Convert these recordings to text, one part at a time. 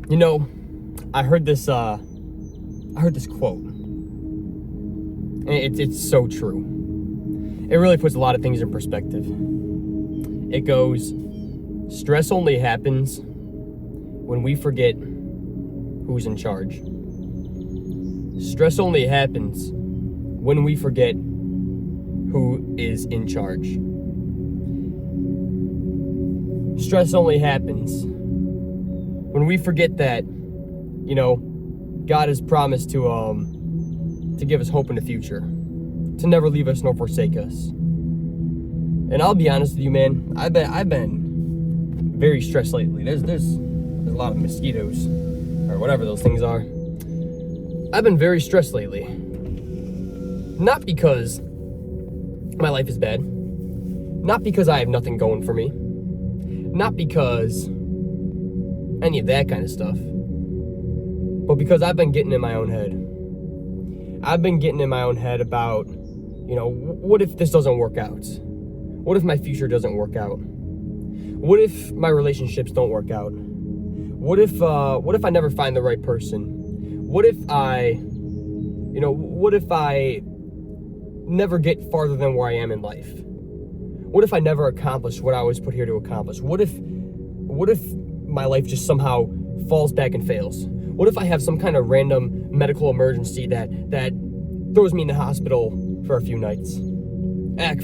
You know, I heard this quote, and it's so true. It really puts a lot of things in perspective. It goes, stress only happens when we forget who's in charge. Stress only happens when we forget who is in charge. Stress only happens when we forget that, God has promised to give us hope in the future, to never leave us nor forsake us. And I'll be honest with you, man, I've been very stressed lately. There's a lot of mosquitoes, or whatever those things are. I've been very stressed lately. Not because my life is bad. Not because I have nothing going for me. Not because any of that kind of stuff. But because I've been getting in my own head. I've been getting in my own head about, what if this doesn't work out? What if my future doesn't work out? What if my relationships don't work out? What if I never find the right person? What if I never get farther than where I am in life? What if I never accomplish what I was put here to accomplish? What if my life just somehow falls back and fails? What if I have some kind of random medical emergency that throws me in the hospital for a few nights?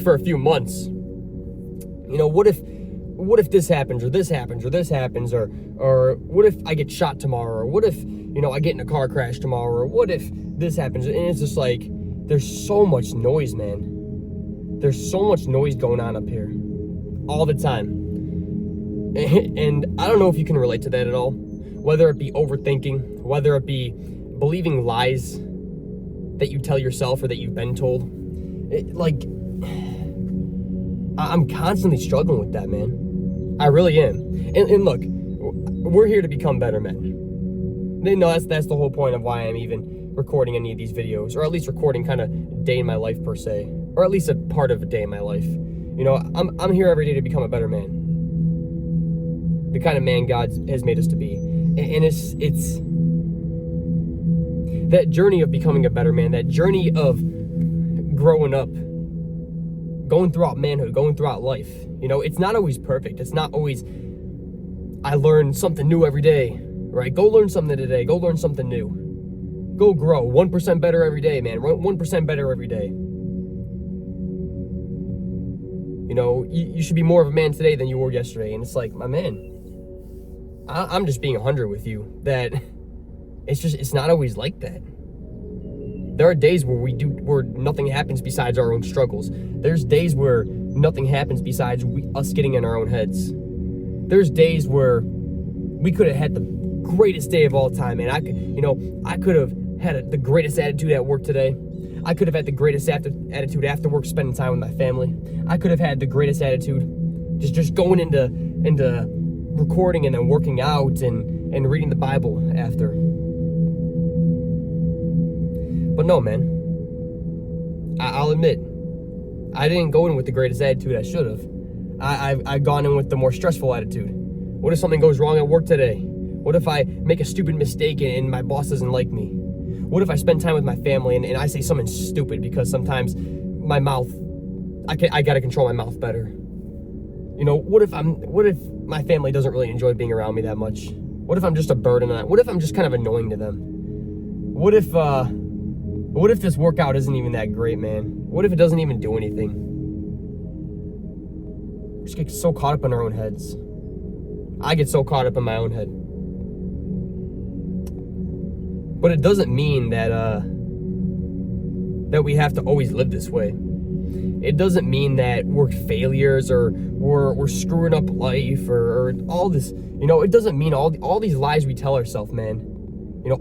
For a few months? What if this happens, or this happens, or this happens, or what if I get shot tomorrow, or what if, I get in a car crash tomorrow, or what if this happens? And it's just like, there's so much noise, man. There's so much noise going on up here all the time. And I don't know if you can relate to that at all. Whether it be overthinking, whether it be believing lies that you tell yourself or that you've been told. I'm constantly struggling with that, man. I really am. And look, we're here to become better men. That's the whole point of why I'm even recording any of these videos, or at least recording kind of day in my life per se, or at least a part of a day in my life. I'm here every day to become a better man, the kind of man God has made us to be. And it's that journey of becoming a better man, that journey of growing up, going throughout manhood, going throughout life. It's not always perfect. It's not always, I learn something new every day, right? Go learn something today. Go learn something new. Go grow 1% better every day, man. 1% better every day. You should be more of a man today than you were yesterday. And it's like, my man, I'm just being 100 with you, that it's not always like that. There are days where nothing happens besides our own struggles. There's days where nothing happens besides us getting in our own heads. There's days where we could have had the greatest day of all time, man. I could have had the greatest attitude at work today. I could have had the greatest attitude after work, spending time with my family. I could have had the greatest attitude just going into recording and then working out and reading the Bible after. But no, man, I'll admit, I didn't go in with the greatest attitude I should have. I've gone in with the more stressful attitude. What if something goes wrong at work today? What if I make a stupid mistake and my boss doesn't like me? What if I spend time with my family and I say something stupid because sometimes my mouth, I gotta control my mouth better? What if my family doesn't really enjoy being around me that much? What if I'm just a burden on that? What if I'm just kind of annoying to them? What if this workout isn't even that great, man? What if it doesn't even do anything? We just get so caught up in our own heads. I get so caught up in my own head. But it doesn't mean that we have to always live this way. It doesn't mean that we're failures or we're screwing up life or all this. It doesn't mean all these lies we tell ourselves, man.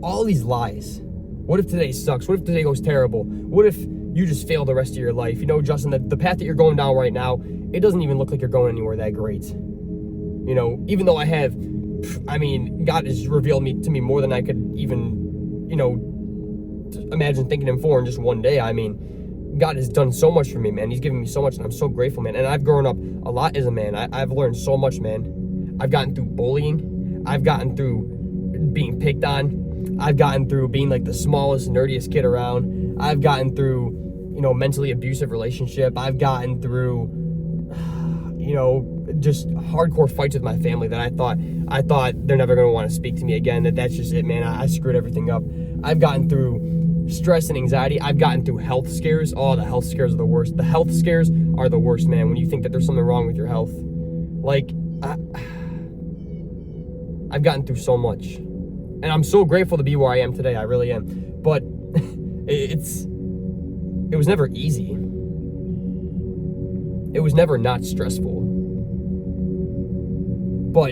All these lies. What if today sucks? What if today goes terrible? What if you just fail the rest of your life? Justin, the path that you're going down right now, it doesn't even look like you're going anywhere that great. Even though God has revealed to me more than I could even, imagine thinking him for in just one day. God has done so much for me, man. He's given me so much, and I'm so grateful, man. And I've grown up a lot as a man. I've learned so much, man. I've gotten through bullying. I've gotten through being picked on. I've gotten through being like the smallest, nerdiest kid around. I've gotten through, mentally abusive relationship. I've gotten through, just hardcore fights with my family that I thought they're never going to want to speak to me again. That's just it, man. I screwed everything up. I've gotten through stress and anxiety. I've gotten through health scares. Oh, the health scares are the worst. The health scares are the worst, man, when you think that there's something wrong with your health. Like, I've gotten through so much. And I'm so grateful to be where I am today. I really am. But it was never easy. It was never not stressful. But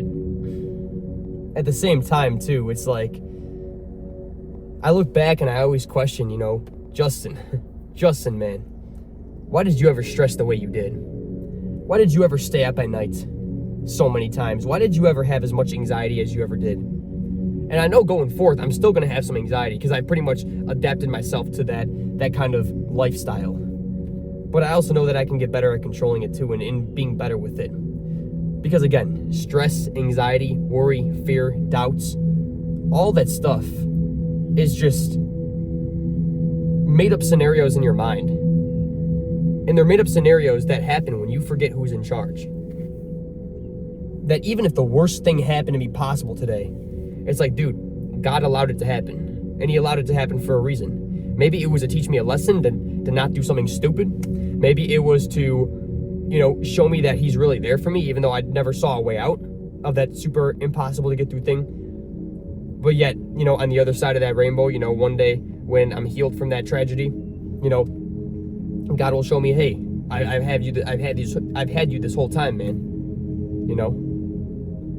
at the same time, too, it's like, I look back and I always question, Justin, man, why did you ever stress the way you did? Why did you ever stay up at night so many times? Why did you ever have as much anxiety as you ever did? And I know going forth, I'm still going to have some anxiety because I pretty much adapted myself to that kind of lifestyle. But I also know that I can get better at controlling it too, and being better with it. Because again, stress, anxiety, worry, fear, doubts, all that stuff is just made up scenarios in your mind. And they're made up scenarios that happen when you forget who's in charge. That even if the worst thing happened to be possible today, it's like, dude, God allowed it to happen. And he allowed it to happen for a reason. Maybe it was to teach me a lesson to not do something stupid. Maybe it was to, show me that he's really there for me, even though I never saw a way out of that super impossible to get through thing. But yet, on the other side of that rainbow, one day when I'm healed from that tragedy, God will show me, hey, I've had you this whole time, man.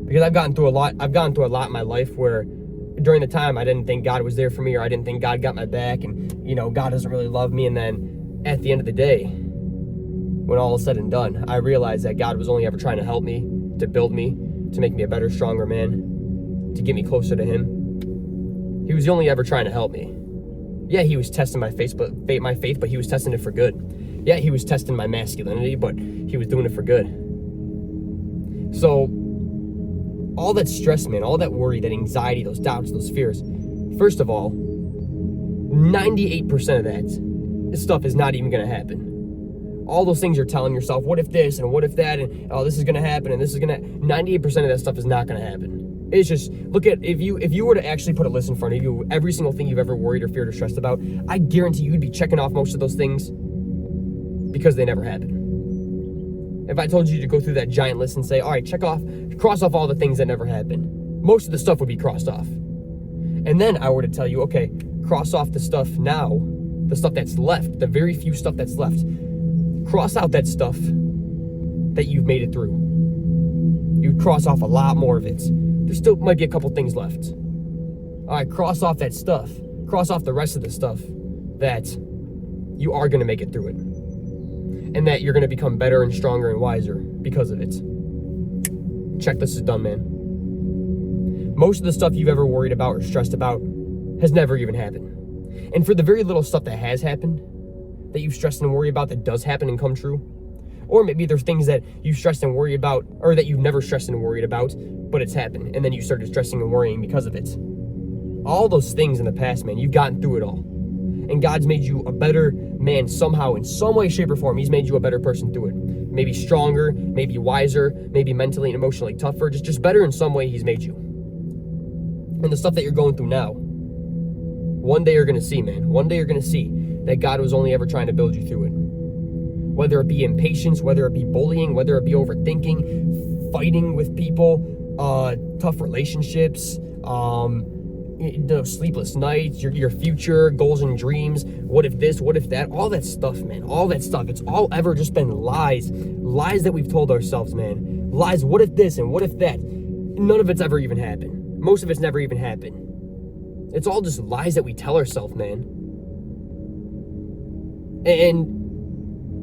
Because I've gone through a lot in my life where during the time I didn't think God was there for me, or I didn't think God got my back, and God doesn't really love me. And then at the end of the day, when all is said and done, I realized that God was only ever trying to help me, to build me, to make me a better, stronger man, to get me closer to him. He was only ever trying to help me. Yeah, he was testing my faith, but he was testing it for good. Yeah, he was testing my masculinity, but he was doing it for good. So all that stress, man, all that worry, that anxiety, those doubts, those fears, first of all, 98% of that stuff is not even going to happen. All those things you're telling yourself, what if this and what if that, and oh, this is going to happen and this is going to, 98% of that stuff is not going to happen. It's just, look at, if you were to actually put a list in front of you, every single thing you've ever worried or feared or stressed about, I guarantee you'd be checking off most of those things because they never happen. If I told you to go through that giant list and say, all right, cross off all the things that never happened, most of the stuff would be crossed off. And then I were to tell you, okay, cross off the stuff now, the stuff that's left, the very few stuff that's left. Cross out that stuff that you've made it through. You'd cross off a lot more of it. There still might be a couple things left. All right, cross off that stuff. Cross off the rest of the stuff that you are going to make it through it. And that you're going to become better and stronger and wiser because of it. Checklist is done, man. Most of the stuff you've ever worried about or stressed about has never even happened. And for the very little stuff that has happened, that you've stressed and worried about that does happen and come true, or maybe there's things that you've stressed and worried about, or that you've never stressed and worried about, but it's happened, and then you started stressing and worrying because of it. All those things in the past, man, you've gotten through it all. And God's made you a better man somehow, in some way, shape, or form. He's made you a better person through it. Maybe stronger, maybe wiser, maybe mentally and emotionally tougher, just better in some way he's made you. And the stuff that you're going through now, one day you're going to see, man. One day you're going to see that God was only ever trying to build you through it. Whether it be impatience, whether it be bullying, whether it be overthinking, fighting with people, tough relationships, sleepless nights, your future, goals and dreams, what if this, what if that, all that stuff, man, all that stuff, it's all ever just been lies that we've told ourselves, man, lies, what if this and what if that, none of it's ever even happened, most of it's never even happened, it's all just lies that we tell ourselves, man. And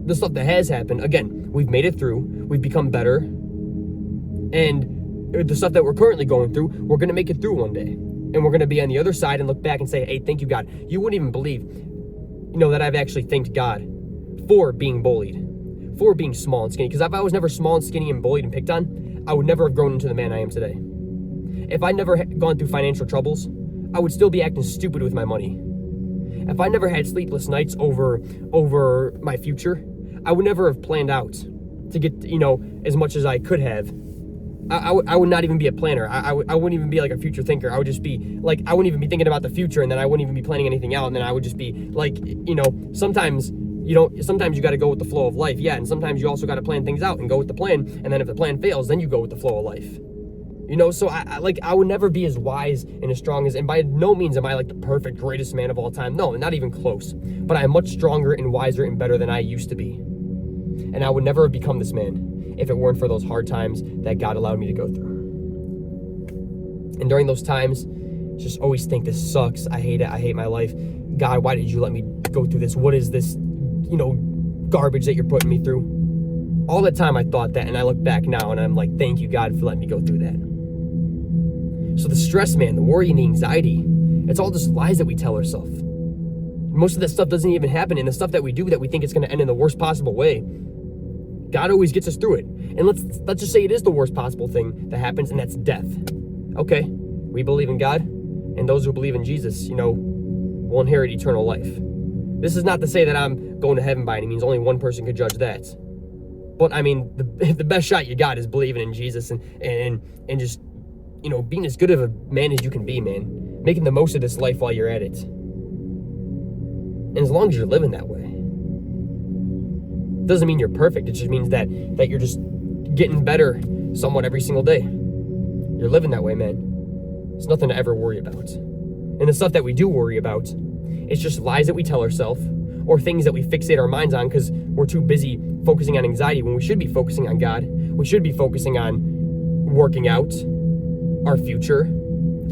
the stuff that has happened, again, we've made it through, we've become better, and the stuff that we're currently going through, we're going to make it through one day. And we're going to be on the other side and look back and say, hey, thank you, God. You wouldn't even believe, that I've actually thanked God for being bullied, for being small and skinny. Because if I was never small and skinny and bullied and picked on, I would never have grown into the man I am today. If I never had gone through financial troubles, I would still be acting stupid with my money. If I never had sleepless nights over my future, I would never have planned out to get, as much as I could have. I would not even be a planner. I wouldn't even be like a future thinker. I would just be like, I wouldn't even be thinking about the future, and then I wouldn't even be planning anything out, and then I would just be like, sometimes you got to go with the flow of life. Yeah, and sometimes you also got to plan things out and go with the plan, and then if the plan fails, then you go with the flow of life. So I would never be as wise and as strong as, and by no means am I like the perfect, greatest man of all time. No, not even close. But I am much stronger and wiser and better than I used to be. And I would never have become this man if it weren't for those hard times that God allowed me to go through. And during those times, just always think, this sucks. I hate it. I hate my life. God, why did you let me go through this? What is this, garbage that you're putting me through? All the time I thought that, and I look back now and I'm like, thank you, God, for letting me go through that. So the stress, man, the worry and the anxiety, it's all just lies that we tell ourselves. Most of that stuff doesn't even happen, and the stuff that we do that we think it's going to end in the worst possible way, God always gets us through it. And let's just say it is the worst possible thing that happens, and that's death. Okay, we believe in God, and those who believe in Jesus, will inherit eternal life. This is not to say that I'm going to heaven by any means. Only one person could judge that. But I mean, the best shot you got is believing in Jesus and just, being as good of a man as you can be, man. Making the most of this life while you're at it. And as long as you're living that way. Doesn't mean you're perfect. It just means that you're just getting better somewhat every single day. You're living that way, man. It's nothing to ever worry about. And the stuff that we do worry about, it's just lies that we tell ourselves, or things that we fixate our minds on because we're too busy focusing on anxiety when we should be focusing on God. We should be focusing on working out, our future,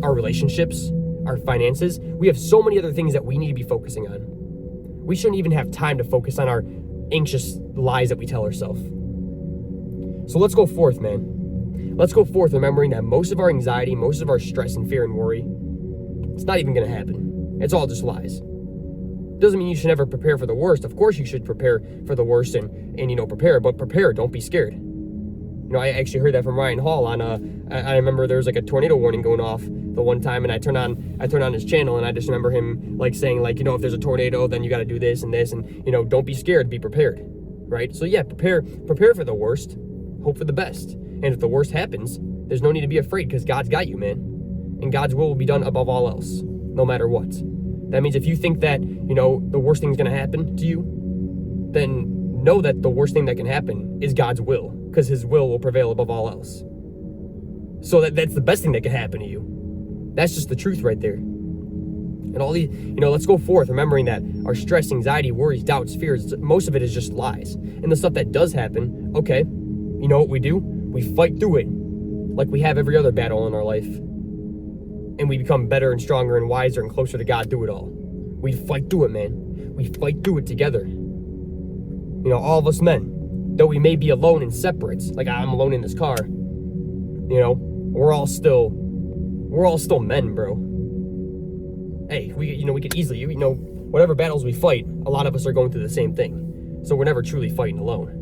our relationships, our finances. We have so many other things that we need to be focusing on. We shouldn't even have time to focus on our anxious lies that we tell ourselves. So let's go forth, man. Let's go forth remembering that most of our anxiety, most of our stress and fear and worry, it's not even going to happen. It's all just lies. Doesn't mean you should never prepare for the worst. Of course you should prepare for the worst and prepare, but prepare, don't be scared. I actually heard that from Ryan Hall on I remember there was like a tornado warning going off the one time, and I turned on his channel, and I just remember him like saying like, if there's a tornado, then you got to do this and this, and don't be scared, be prepared, right? So yeah, prepare for the worst, hope for the best. And if the worst happens, there's no need to be afraid because God's got you, man. And God's will be done above all else, no matter what. That means if you think that, the worst thing's going to happen to you, then know that the worst thing that can happen is God's will, because his will prevail above all else. So that's the best thing that can happen to you. That's just the truth right there. And all these, let's go forth remembering that our stress, anxiety, worries, doubts, fears, most of it is just lies. And the stuff that does happen, okay, you know what we do? We fight through it like we have every other battle in our life. And we become better and stronger and wiser and closer to God through it all. We fight through it, man. We fight through it together. All of us men, though we may be alone and separate, like I'm alone in this car, we're all still men, bro. Hey, we could easily, whatever battles we fight, a lot of us are going through the same thing. So we're never truly fighting alone.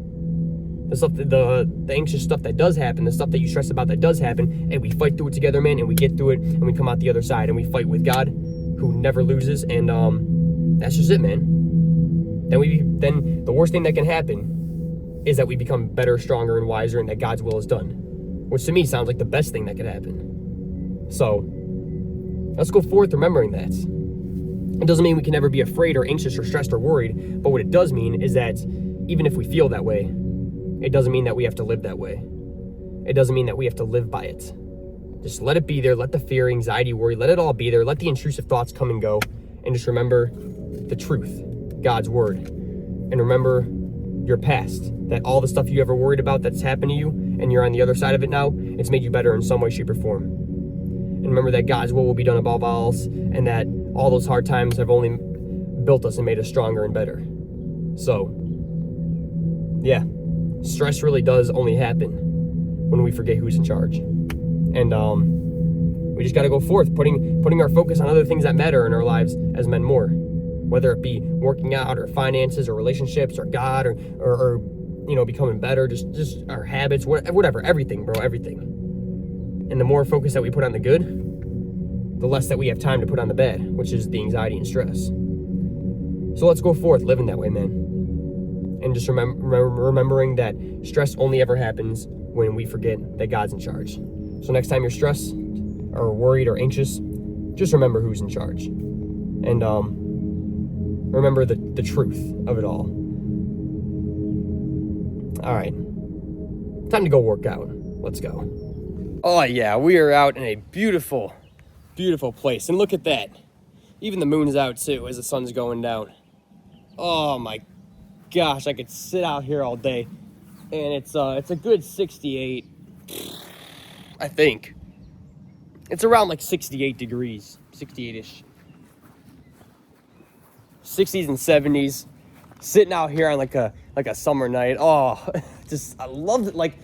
The stuff, the anxious stuff that does happen, the stuff that you stress about that does happen, and we fight through it together, man, and we get through it, and we come out the other side, and we fight with God, who never loses, and that's just it, man. Then the worst thing that can happen is that we become better, stronger, and wiser, and that God's will is done, which to me sounds like the best thing that could happen. So let's go forth remembering that. It doesn't mean we can never be afraid or anxious or stressed or worried, but what it does mean is that even if we feel that way, it doesn't mean that we have to live that way. It doesn't mean that we have to live by it. Just let it be there. Let the fear, anxiety, worry, let it all be there. Let the intrusive thoughts come and go. And just remember the truth, God's word. And remember your past, that all the stuff you ever worried about that's happened to you, and you're on the other side of it now, it's made you better in some way, shape, or form. And remember that God's will be done above all else, and that all those hard times have only built us and made us stronger and better. So, yeah. Stress really does only happen when we forget who's in charge. And we just got to go forth, putting our focus on other things that matter in our lives as men more. Whether it be working out or finances or relationships or God or becoming better, just our habits, whatever, everything, bro, everything. And the more focus that we put on the good, the less that we have time to put on the bad, which is the anxiety and stress. So let's go forth living that way, man. And just remembering that stress only ever happens when we forget that God's in charge. So next time you're stressed or worried or anxious, just remember who's in charge. And remember the truth of it all. All right, time to go work out. Let's go. Oh yeah, we are out in a beautiful, beautiful place. And look at that. Even the moon's out too as the sun's going down. Oh my gosh, I could sit out here all day. And it's a good 68, I think. It's around like 68 degrees, 68-ish. 60s and 70s. Sitting out here on like a summer night. Oh, just I love it. Like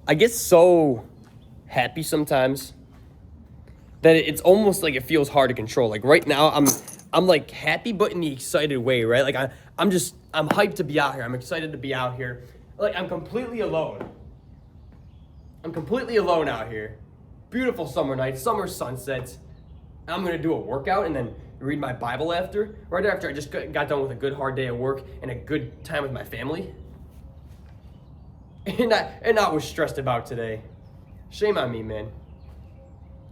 I get so happy sometimes that it's almost like it feels hard to control. Like right now I'm like happy but in the excited way, right? Like I'm hyped to be out here. I'm excited to be out here. Like I'm completely alone. I'm completely alone out here. Beautiful summer night, summer sunsets. I'm gonna do a workout and then read my Bible after. Right after I just got done with a good hard day of work and a good time with my family. And I was stressed about today. Shame on me, man.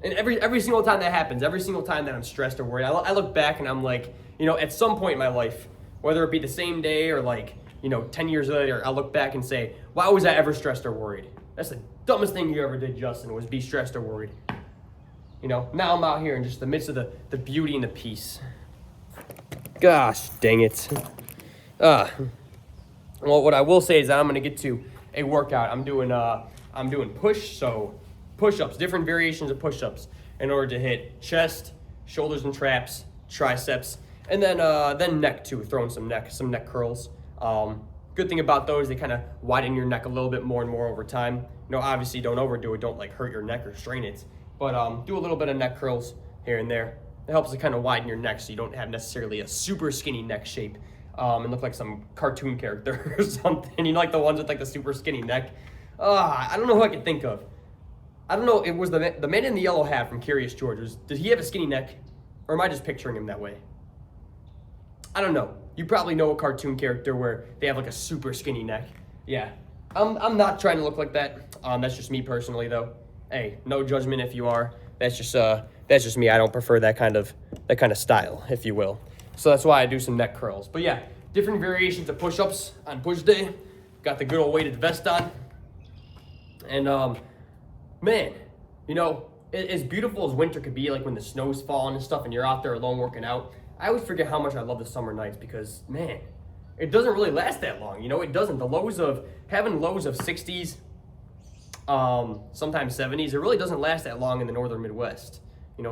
And every single time that happens, every single time that I'm stressed or worried, I look back and I'm like, at some point in my life, whether it be the same day or 10 years later, I look back and say, why was I ever stressed or worried? That's the dumbest thing you ever did, Justin, was be stressed or worried. Now I'm out here in just the midst of the beauty and the peace. Gosh, dang it. Well, what I will say is that I'm gonna get to a workout. I'm doing push-ups, different variations of push-ups in order to hit chest, shoulders and traps, triceps, and then neck too, throwing some neck curls. Good thing about those, they kind of widen your neck a little bit more and more over time. Obviously don't overdo it, don't hurt your neck or strain it. But do a little bit of neck curls here and there. It helps to kind of widen your neck so you don't have necessarily a super skinny neck shape and look like some cartoon character or something. Like the ones with the super skinny neck. I don't know who I could think of. I don't know, it was the man in the yellow hat from Curious George. Did he have a skinny neck? Or am I just picturing him that way? I don't know. You probably know a cartoon character where they have a super skinny neck. Yeah. I'm not trying to look like that. That's just me personally though. Hey, no judgment if you are. That's just me. I don't prefer that kind of style, if you will. So that's why I do some neck curls. But yeah, different variations of push-ups on push day. Got the good old weighted vest on. And man, as beautiful as winter could be, like when the snow's falling and stuff and you're out there alone working out, I always forget how much I love the summer nights because, man, it doesn't really last that long. It doesn't. Having lows of 60s, sometimes 70s, it really doesn't last that long in the northern Midwest.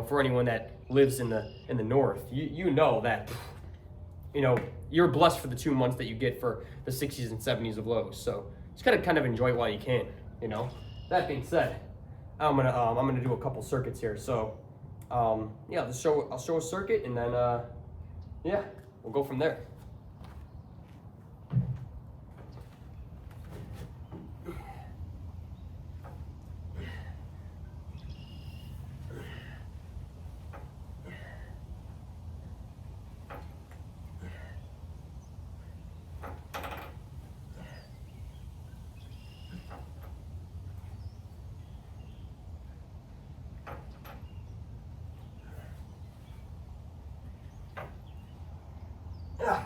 For anyone that lives in the north, you know that, you're blessed for the 2 months that you get for the 60s and 70s of lows. So just kind of enjoy it while you can. That being said, I'm gonna do a couple circuits here. So yeah, I'll show a circuit and then yeah, we'll go from there. Yeah.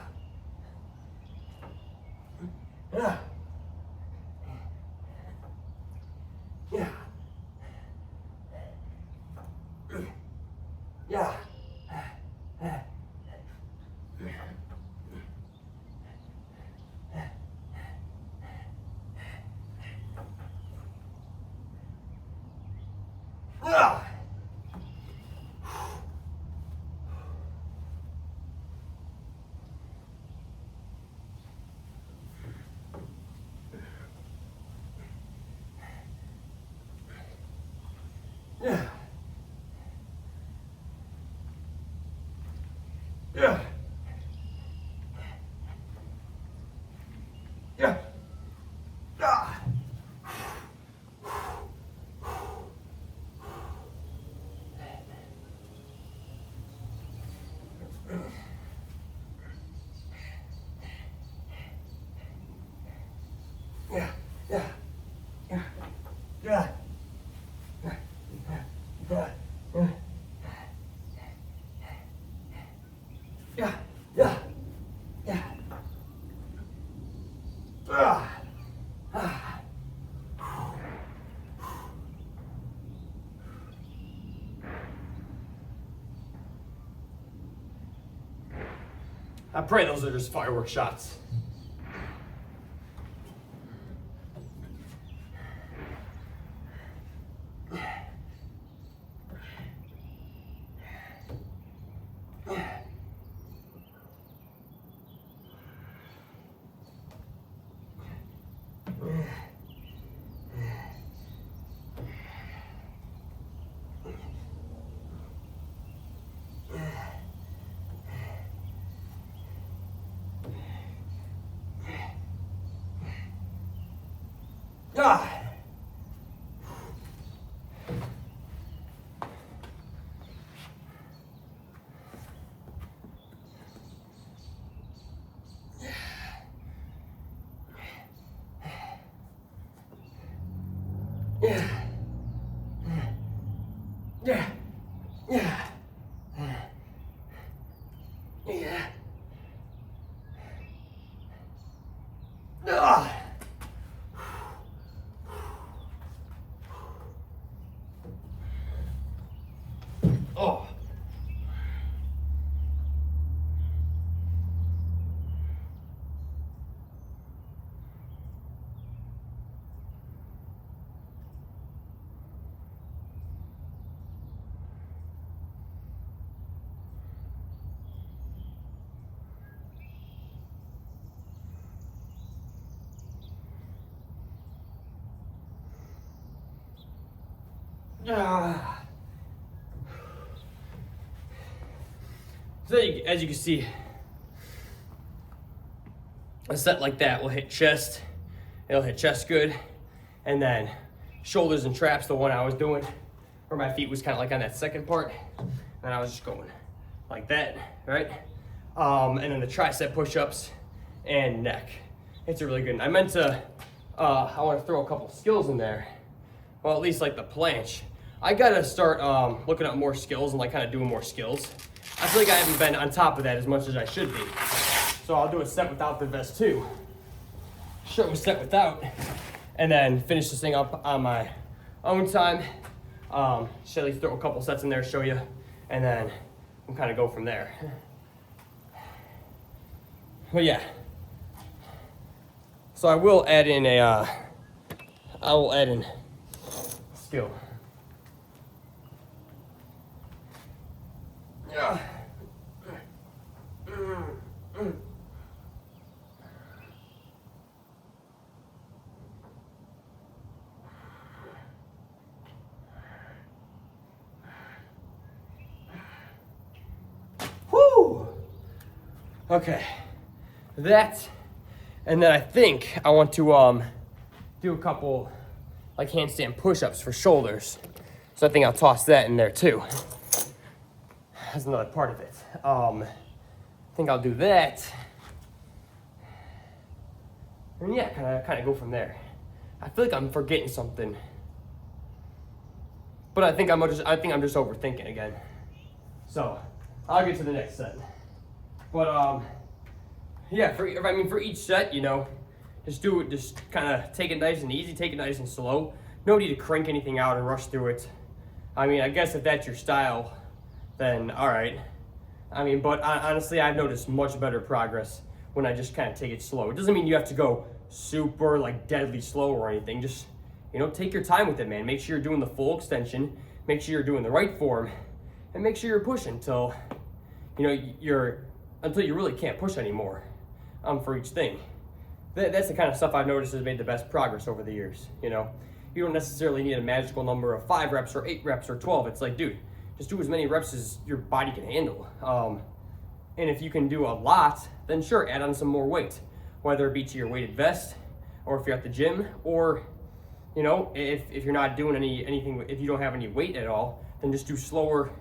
Yeah. Yeah. Yeah. Yeah. Yeah, yeah, yeah. I pray those are just firework shots. Ah. Yeah. Yeah. Yeah. Yeah. Ah. Oh. Ah. So as you can see, a set like that will hit chest. It'll hit chest good. And then shoulders and traps, the one I was doing, where my feet was kind of like on that second part. And I was just going like that, right? And then the tricep push-ups and neck. It's a really good. I meant to, I want to throw a couple skills in there. Well, at least like the planche. I gotta start looking at more skills and like kind of doing more skills. I feel like I haven't been on top of that as much as I should be. So I'll do a set without the vest too. Show a set without, and then finish this thing up on my own time. Should at least throw a couple sets in there, show you, and then we'll kind of go from there. But yeah. So I will add in skill. Yeah. Woo! Okay. That, and then I think I want to do a couple like handstand push-ups for shoulders. So I think I'll toss that in there too. That's another part of it. I think I'll do that. And yeah, kind of go from there. I feel like I'm forgetting something. But I think I'm just overthinking again. So I'll get to the next set. But yeah, for each set, you know, just kind of take it nice and easy, take it nice and slow. No need to crank anything out and rush through it. I mean, I guess if that's your style, then all right. I mean, but honestly, I've noticed much better progress when I just kind of take it slow. It doesn't mean you have to go super like deadly slow or anything. Just, you know, take your time with it, man. Make sure you're doing the full extension, make sure you're doing the right form, and make sure you're pushing until, you know, until you really can't push anymore for each thing. That's the kind of stuff I've noticed has made the best progress over the years. You know, you don't necessarily need a magical number of 5 reps or 8 reps or 12. It's like, dude, just do as many reps as your body can handle. And if you can do a lot, then sure, add on some more weight, whether it be to your weighted vest, or if you're at the gym, or, you know, if you're not doing anything, if you don't have any weight at all, then just do slower,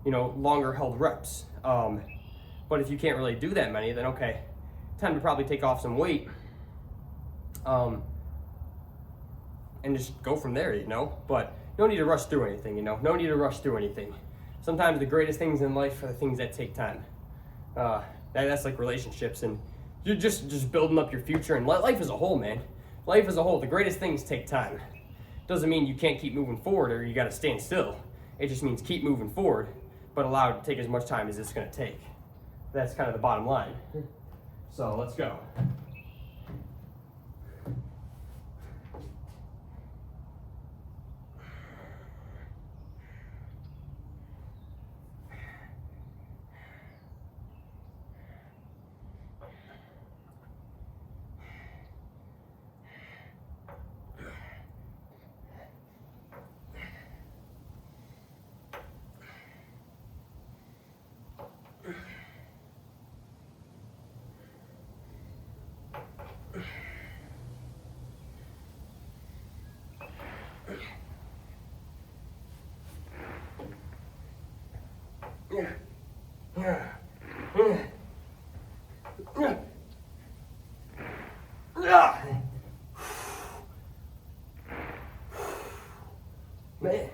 you know, longer held reps. But if you can't really do that many, then okay, time to probably take off some weight, and just go from there, you know. But no need to rush through anything, you know? No need to rush through anything. Sometimes the greatest things in life are the things that take time. That's like relationships, and you're just building up your future and life as a whole, man. Life as a whole, the greatest things take time. Doesn't mean you can't keep moving forward or you gotta stand still. It just means keep moving forward, but allow it to take as much time as it's gonna take. That's kind of the bottom line. So let's go. Man.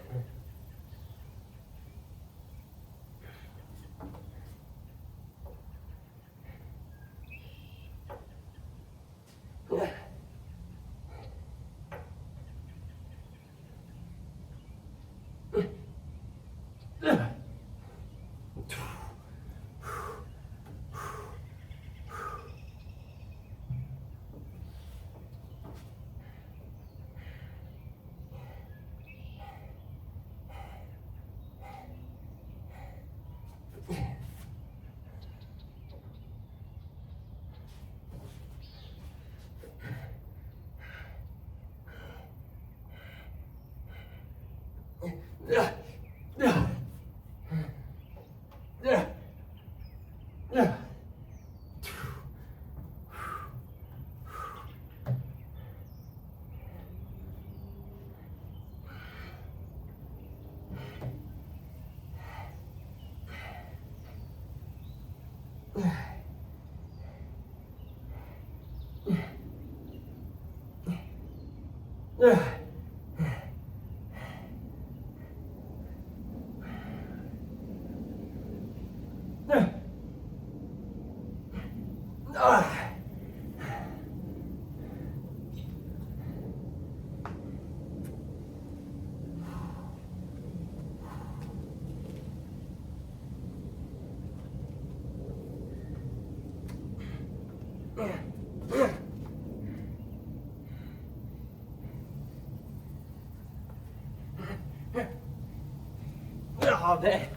Oh, man.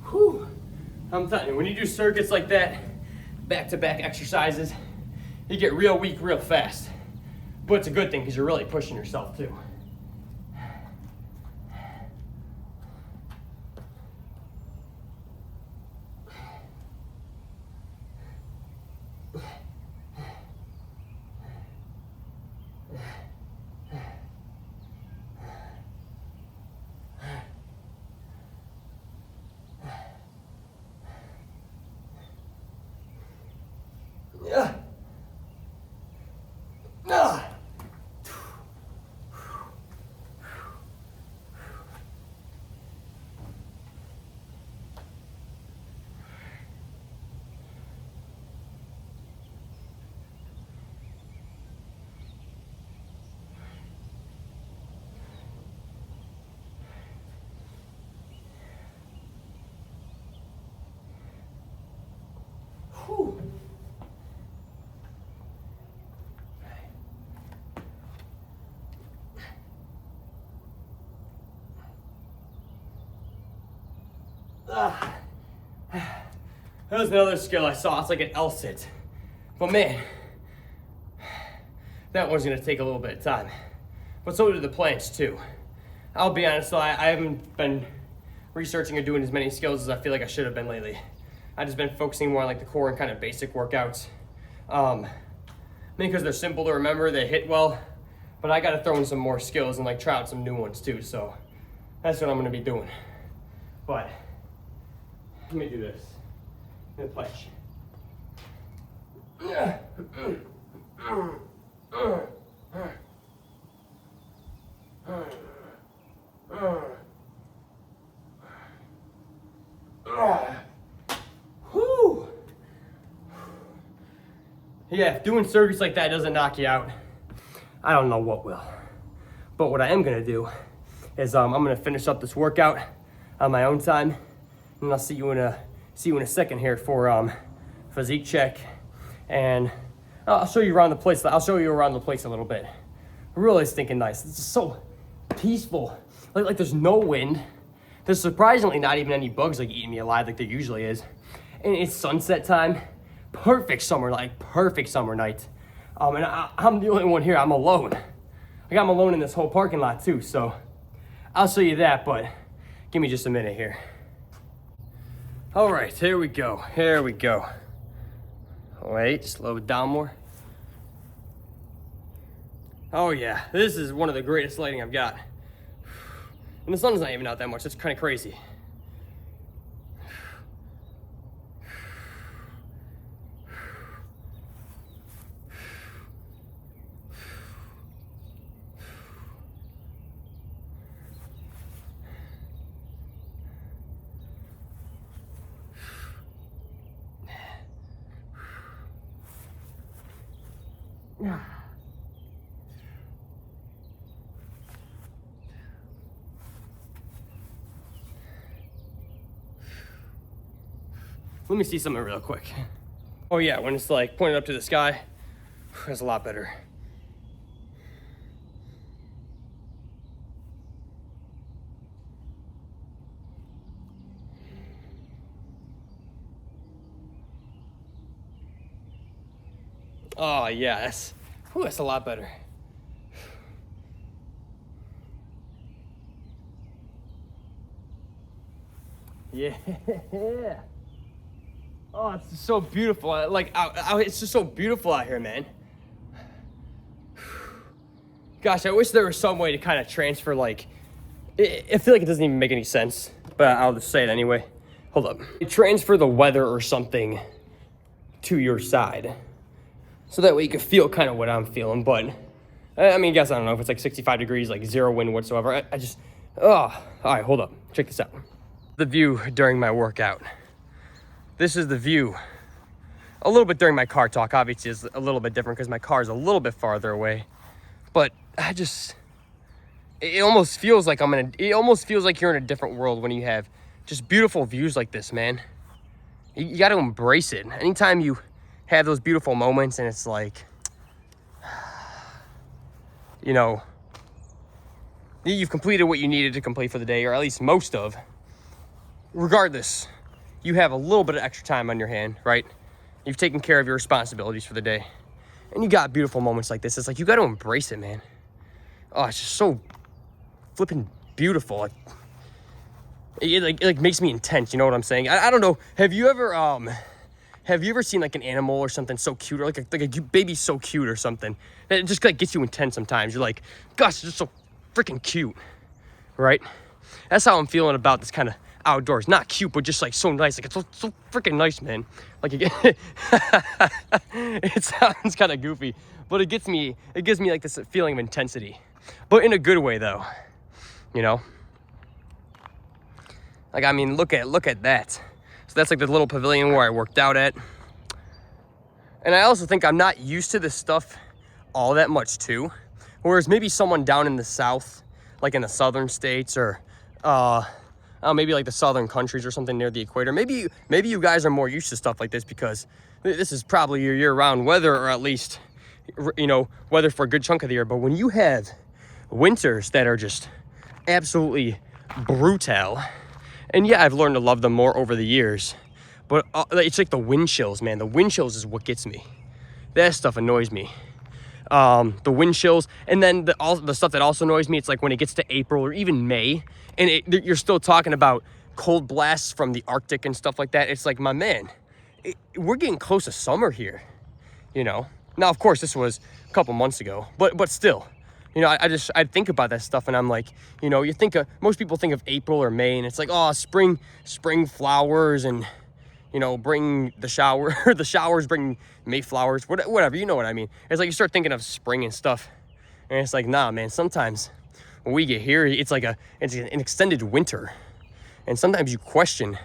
Whew. I'm telling you, when you do circuits like that, back-to-back exercises, you get real weak real fast. But it's a good thing because you're really pushing yourself too. Yeah. Whew. That was another skill I saw. It's like an L sit. But man, that one's gonna take a little bit of time. But so do the planks too. I'll be honest though, I haven't been researching or doing as many skills as I feel like I should have been lately. I've just been focusing more on like the core and kind of basic workouts. Maybe because they're simple to remember, they hit well, but I gotta throw in some more skills and like try out some new ones too, so that's what I'm gonna be doing. But, let me do this. In the planche. Whew. Yeah, if doing circuits like that doesn't knock you out, I don't know what will. But what I am gonna do is I'm gonna finish up this workout on my own time, and I'll see you in a second here for physique check, and I'll show you around the place. I'll show you around the place a little bit. Really stinking nice. It's just so peaceful. Like there's no wind. There's surprisingly not even any bugs like eating me alive like there usually is. And it's sunset time. Perfect summer night. And I'm the only one here. I'm alone. Like I'm alone in this whole parking lot too. So I'll show you that, but give me just a minute here. All right, here we go. Wait, slow it down more. Oh yeah, this is one of the greatest lighting I've got. And the sun's not even out that much, that's kind of crazy. Let me see something real quick. Oh yeah, when it's like pointed up to the sky, that's a lot better. Oh yeah, that's a lot better. Yeah. Oh, it's just so beautiful. It's just so beautiful out here, man. Gosh, I wish there was some way to kind of transfer, like, I feel like it doesn't even make any sense, but I'll just say it anyway. Hold up. Transfer the weather or something to your side. So that way you can feel kind of what I'm feeling, but, I mean, I guess I don't know if it's like 65 degrees, like zero wind whatsoever. All right, hold up. Check this out. The view during my workout. This is the view. A little bit during my car talk, obviously is a little bit different because my car is a little bit farther away. But it almost feels like you're in a different world when you have just beautiful views like this, man. You got to embrace it. Anytime you have those beautiful moments and it's like, you know, you've completed what you needed to complete for the day, or at least most of, regardless, you have a little bit of extra time on your hand, right? You've taken care of your responsibilities for the day. And you got beautiful moments like this. It's like, you got to embrace it, man. Oh, it's just so flipping beautiful. It makes me intense, you know what I'm saying? I don't know. Have you ever seen like an animal or something so cute, or like a baby so cute or something that it just like gets you intense sometimes? You're like, gosh, it's just so freaking cute, right? That's how I'm feeling about this kind of outdoors. Not cute, but just like so nice. Like it's so freaking nice, man. Like it sounds kind of goofy, but it gives me like this feeling of intensity, but in a good way though, you know? Like, I mean, look at that. So that's like the little pavilion where I worked out at. And I also think I'm not used to this stuff all that much too. Whereas maybe someone down in the South, like in the southern states, or maybe like the southern countries or something near the equator. Maybe you guys are more used to stuff like this because this is probably your year-round weather, or at least, you know, weather for a good chunk of the year. But when you have winters that are just absolutely brutal, and yeah, I've learned to love them more over the years, but it's like the wind chills, man. The wind chills is what gets me. That stuff annoys me. The wind chills, and then the stuff that also annoys me, it's like when it gets to April or even May, and you're still talking about cold blasts from the Arctic and stuff like that. It's like, my man, we're getting close to summer here, you know? Now, of course, this was a couple months ago, but still, you know, I think about that stuff, and I'm like, you know, most people think of April or May, and it's like, oh, spring flowers, and, you know, bring the showers bring Mayflowers, whatever, you know what I mean. It's like you start thinking of spring and stuff, and it's like, nah, man, sometimes when we get here, it's an extended winter. And sometimes you question,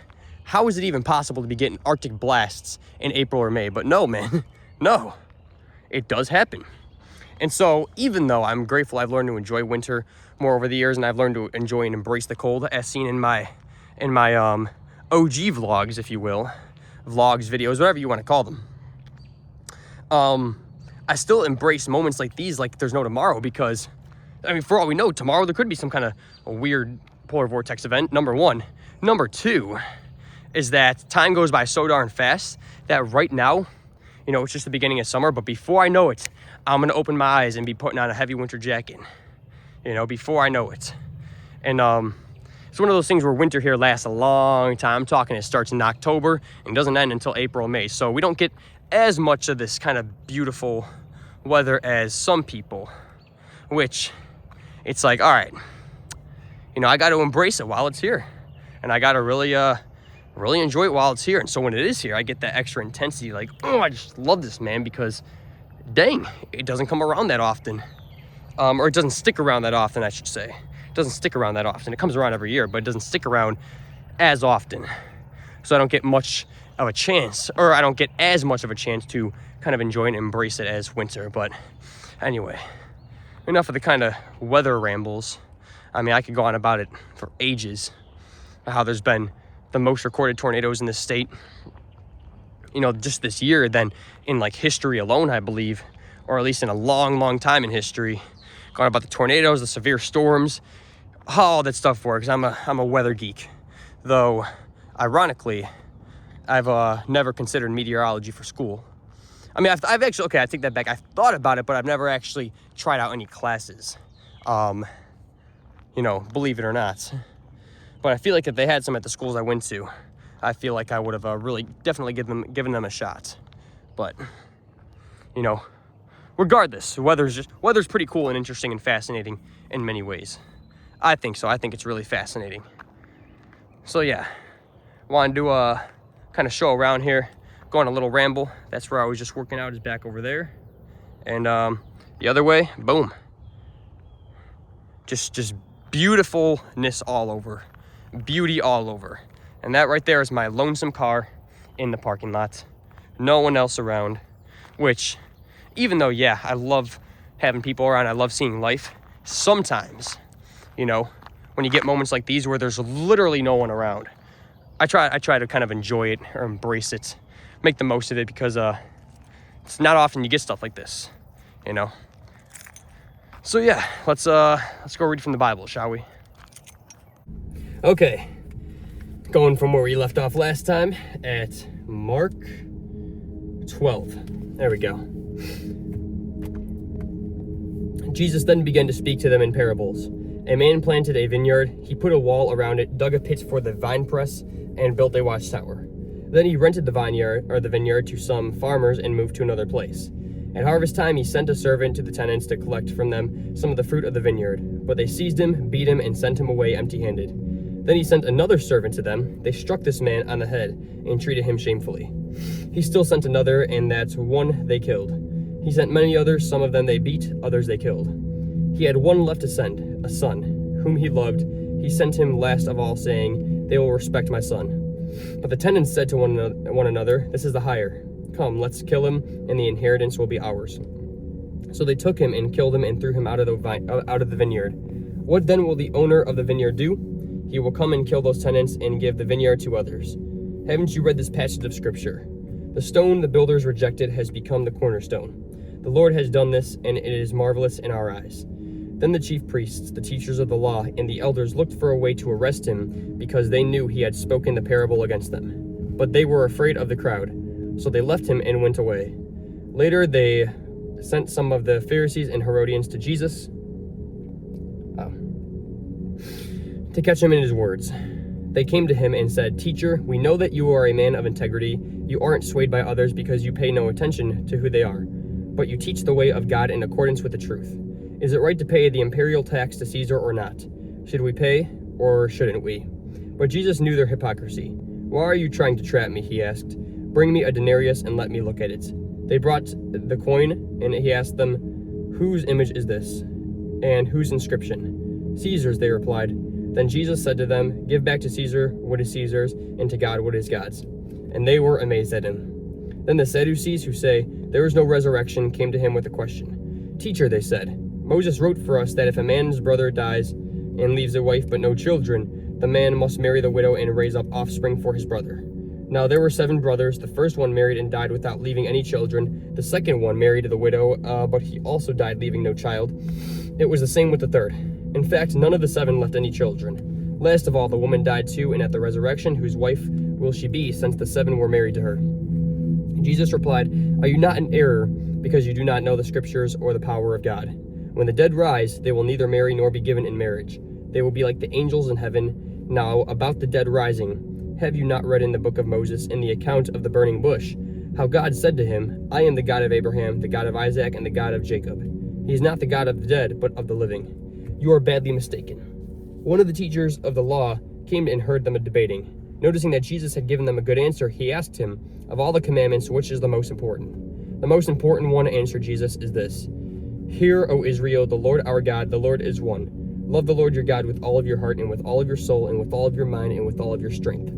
how is it even possible to be getting Arctic blasts in April or May? But no, man, no, it does happen. And so even though I'm grateful I've learned to enjoy winter more over the years, and I've learned to enjoy and embrace the cold, as seen in my OG vlogs, if you will, vlogs, videos, whatever you want to call them, I still embrace moments like these like there's no tomorrow, because, I mean, for all we know, tomorrow there could be some kind of a weird polar vortex event, number one. Number two is that time goes by so darn fast that right now, you know, it's just the beginning of summer, but before I know it, I'm going to open my eyes and be putting on a heavy winter jacket, you know, before I know it. And it's one of those things where winter here lasts a long time. I'm talking it starts in October and doesn't end until April, May. So we don't get as much of this kind of beautiful weather as some people, which it's like, all right, you know, I got to embrace it while it's here. And I got to really enjoy it while it's here. And so when it is here, I get that extra intensity, like, oh, I just love this, man, because dang, it doesn't come around that often. Or it doesn't stick around that often, I should say. It doesn't stick around that often. It comes around every year, but it doesn't stick around as often. So I don't get much of a chance, or I don't get as much of a chance to kind of enjoy and embrace it as winter. But anyway, enough of the kind of weather rambles. I mean, I could go on about it for ages, how there's been the most recorded tornadoes in this state, you know, just this year than in like history alone, I believe, or at least in a long, long time in history. Going about the tornadoes, the severe storms, how all that stuff works. I'm a weather geek, though ironically, I've never considered meteorology for school. I mean, I've actually, okay, I take that back. I've thought about it, but I've never actually tried out any classes, you know, believe it or not. But I feel like if they had some at the schools I went to, I feel like I would have really definitely given them a shot. But, you know, regardless, weather's pretty cool and interesting and fascinating in many ways. I think so. I think it's really fascinating. So yeah, wanted to kind of show around here, go on a little ramble. That's where I was just working out, is back over there. And the other way, boom. Just beautifulness all over. Beauty all over. And that right there is my lonesome car in the parking lot. No one else around, which, even though, yeah, I love having people around, I love seeing life, sometimes, you know, when you get moments like these where there's literally no one around, I try to kind of enjoy it or embrace it, make the most of it, because it's not often you get stuff like this, you know. So yeah, let's go read from the Bible, shall we? Okay, going from where we left off last time at Mark 12. There we go. Jesus then began to speak to them in parables. A man planted a vineyard. He put a wall around it, dug a pit for the winepress, and built a watchtower. Then he rented the vineyard to some farmers and moved to another place. At harvest time, he sent a servant to the tenants to collect from them some of the fruit of the vineyard. But they seized him, beat him, and sent him away empty-handed. Then he sent another servant to them. They struck this man on the head and treated him shamefully. He still sent another, and that one they killed. He sent many others. Some of them they beat, others they killed. He had one left to send, a son, whom he loved. He sent him last of all, saying, "They will respect my son." But the tenants said to one another, "This is the hire. Come, let's kill him, and the inheritance will be ours." So they took him and killed him and threw him out of the vineyard. What then will the owner of the vineyard do? He will come and kill those tenants and give the vineyard to others. Haven't you read this passage of scripture? The stone the builders rejected has become the cornerstone. The Lord has done this, and it is marvelous in our eyes. Then the chief priests, the teachers of the law, and the elders looked for a way to arrest him, because they knew he had spoken the parable against them. But they were afraid of the crowd, so they left him and went away. Later they sent some of the Pharisees and Herodians to Jesus to catch him in his words. They came to him and said, "Teacher, we know that you are a man of integrity. You aren't swayed by others because you pay no attention to who they are, but you teach the way of God in accordance with the truth. Is it right to pay the imperial tax to Caesar or not? Should we pay or shouldn't we?" But Jesus knew their hypocrisy. "Why are you trying to trap me?" he asked. "Bring me a denarius and let me look at it." They brought the coin, and he asked them, "Whose image is this? And whose inscription?" Caesar's, they replied. Then Jesus said to them, Give back to Caesar what is Caesar's, and to God what is God's. And they were amazed at him. Then the Sadducees, who say there is no resurrection, came to him with a question. Teacher, they said, Moses wrote for us that if a man's brother dies and leaves a wife but no children, the man must marry the widow and raise up offspring for his brother. Now there were 7 brothers. The first one married and died without leaving any children. The second one married the widow, but he also died leaving no child. It was the same with the third. In fact, none of the 7 left any children. Last of all, the woman died too, and at the resurrection, whose wife will she be, since the 7 were married to her? Jesus replied, Are you not in error, because you do not know the Scriptures or the power of God? When the dead rise, they will neither marry nor be given in marriage. They will be like the angels in heaven. Now, about the dead rising, have you not read in the book of Moses, in the account of the burning bush, how God said to him, I am the God of Abraham, the God of Isaac, and the God of Jacob. He is not the God of the dead, but of the living. You are badly mistaken. One of the teachers of the law came and heard them debating. Noticing that Jesus had given them a good answer, he asked him, Of all the commandments, which is the most important? The most important one, answered Jesus, is this. Hear, O Israel, the Lord our God, the Lord is one. Love the Lord your God with all of your heart and with all of your soul and with all of your mind and with all of your strength.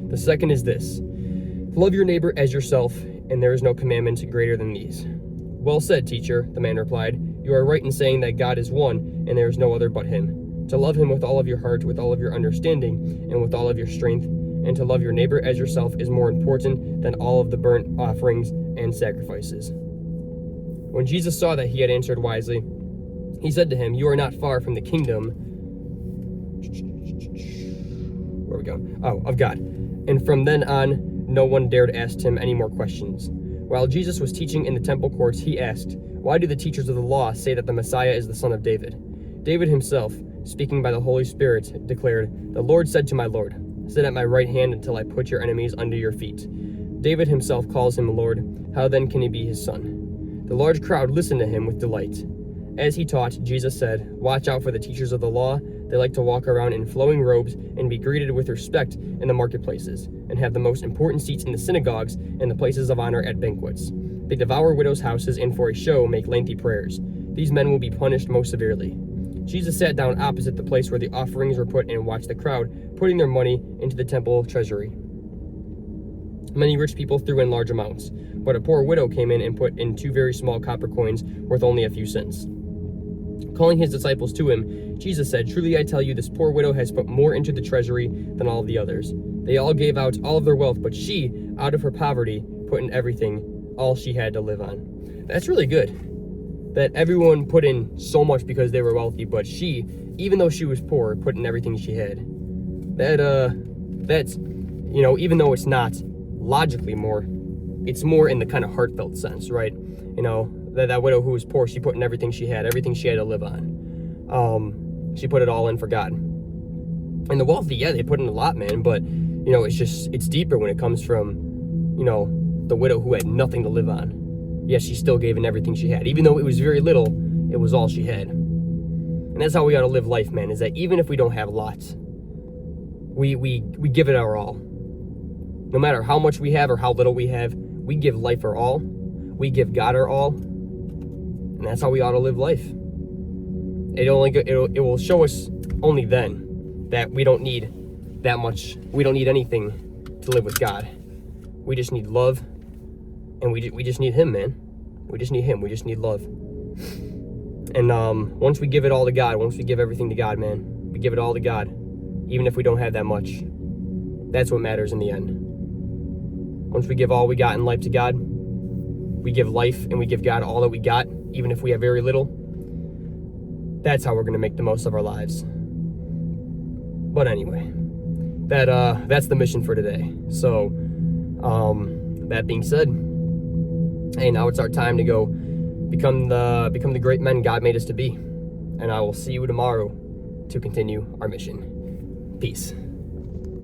The second is this. Love your neighbor as yourself, and there is no commandment greater than these. Well said, teacher, the man replied. You are right in saying that God is one, and there is no other but him. To love him with all of your heart, with all of your understanding, and with all of your strength, and to love your neighbor as yourself is more important than all of the burnt offerings and sacrifices. When Jesus saw that he had answered wisely, he said to him, You are not far from the kingdom where are we going? Oh, of God. And from then on, no one dared ask him any more questions. While Jesus was teaching in the temple courts, he asked, Why do the teachers of the law say that the Messiah is the son of David? David himself, speaking by the Holy Spirit, declared, The Lord said to my Lord, Sit at my right hand until I put your enemies under your feet. David himself calls him Lord. How then can he be his son? The large crowd listened to him with delight. As he taught, Jesus said, Watch out for the teachers of the law. They like to walk around in flowing robes and be greeted with respect in the marketplaces, and have the most important seats in the synagogues and the places of honor at banquets. They devour widows' houses and for a show make lengthy prayers. These men will be punished most severely. Jesus sat down opposite the place where the offerings were put and watched the crowd putting their money into the temple treasury. Many rich people threw in large amounts, but a poor widow came in and put in 2 very small copper coins worth only a few cents. Calling his disciples to him, Jesus said, Truly I tell you, this poor widow has put more into the treasury than all of the others. They all gave out all of their wealth, but she, out of her poverty, put in everything, all she had to live on. That's really good. That everyone put in so much because they were wealthy, but she, even though she was poor, put in everything she had. That's, even though it's not logically more, it's more in the kind of heartfelt sense, right? That widow who was poor, she put in everything she had to live on. She put it all in for God. And the wealthy, yeah, they put in a lot, man, but, it's deeper when it comes from, the widow who had nothing to live on. Yes, she still gave in everything she had. Even though it was very little, it was all she had. And that's how we ought to live life, man, is that even if we don't have lots, we give it our all. No matter how much we have or how little we have, we give life our all. We give God our all. And that's how we ought to live life. It will show us only then that we don't need that much. We don't need anything to live with God. We just need love. And we just need him, man. We just need him. We just need love. And once we give it all to God, once we give everything to God, man, we give it all to God, even if we don't have that much. That's what matters in the end. Once we give all we got in life to God, we give life and we give God all that we got, even if we have very little. That's how we're going to make the most of our lives. But anyway, that's the mission for today. So, that being said, hey, now it's our time to go become the great men God made us to be. And I will see you tomorrow to continue our mission. Peace.